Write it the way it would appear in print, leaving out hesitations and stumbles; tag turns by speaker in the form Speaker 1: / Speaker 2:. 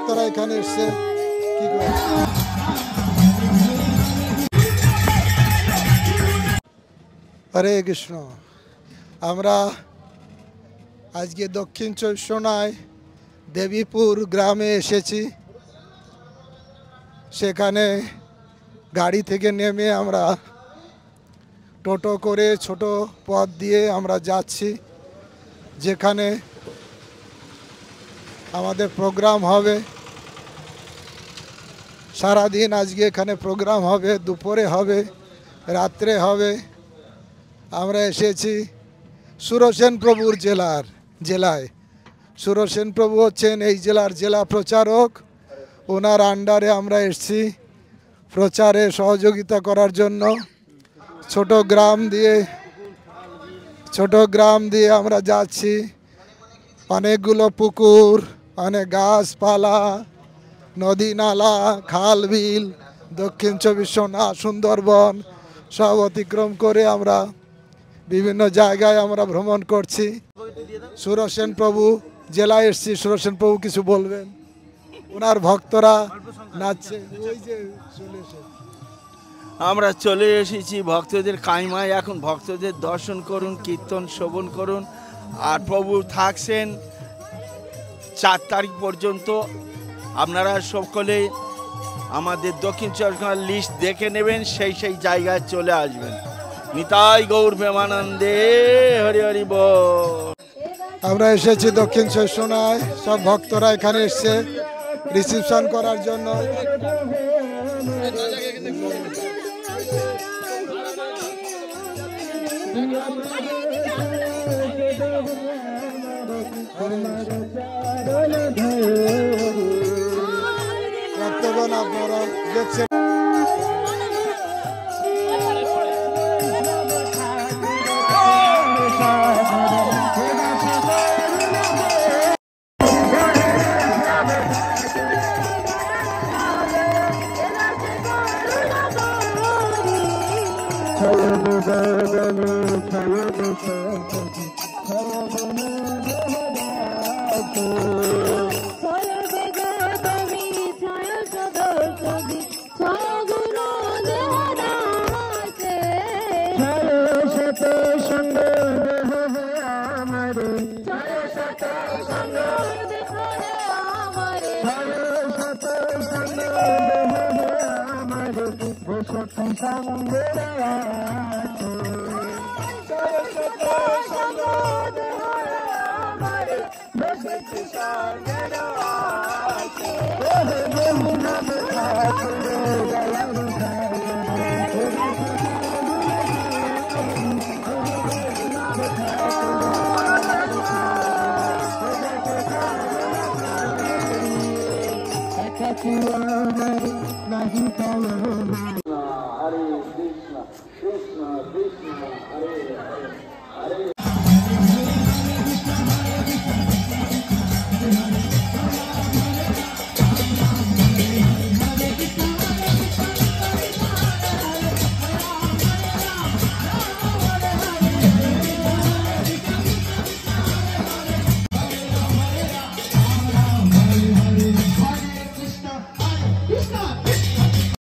Speaker 1: ভক্তরা এখানে এসছে কি করে হরে কৃষ্ণ। আমরা আজকে দক্ষিণ চব্বিশ পরগনায় দেবীপুর গ্রামে এসেছি। সেখানে গাড়ি থেকে নেমে আমরা টোটো করে ছোট পথ দিয়ে আমরা যাচ্ছি, যেখানে আমাদের প্রোগ্রাম হবে। সারাদিন আজকে এখানে প্রোগ্রাম হবে, দুপুরে হবে, রাত্রে হবে। আমরা এসেছি সুরসেন প্রভুর জেলায়। সুরসেন প্রভু হচ্ছেন এই জেলার জেলা প্রচারক। ওনার আন্ডারে আমরা এসেছি প্রচারে সহযোগিতা করার জন্য। ছোট গ্রাম দিয়ে আমরা যাচ্ছি। অনেকগুলো পুকুর, অনেক গাছপালা, নদী নালা, খাল বিল, দক্ষিণ চব্বিশ পরগনা, সুন্দরবন সব অতিক্রম করে আমরা বিভিন্ন জায়গায় আমরা ভ্রমণ করছি। সুরসেন প্রভু জেলায় এসেছি। সুরসেন প্রভু কিছু বলবেন। ওনার ভক্তরা নাচছে।
Speaker 2: আমরা চলে এসেছি ভক্তদের কাইমায়। এখন ভক্তদের দর্শন করুন, কীর্তন শ্রবণ করুন। আর প্রভু থাকছেন 4 তারিখ পর্যন্ত। আপনারা সকলে আমাদের দক্ষিণ চব্বিশ পরগনার লিস্ট দেখে নেবেন, সেই জায়গায় চলে আসবেন। নিতাই গৌর প্রেমানন্দে, হরি হরি বল।
Speaker 1: আমরা এসেছি দক্ষিণ চব্বিশ পরগনায়। সব ভক্তরা এখানে এসছে রিসিপশন করার জন্য। ভক্তগণ আপনারা দেখছেন
Speaker 3: Hare Krishna, Krishna Krishna, Hare Hare.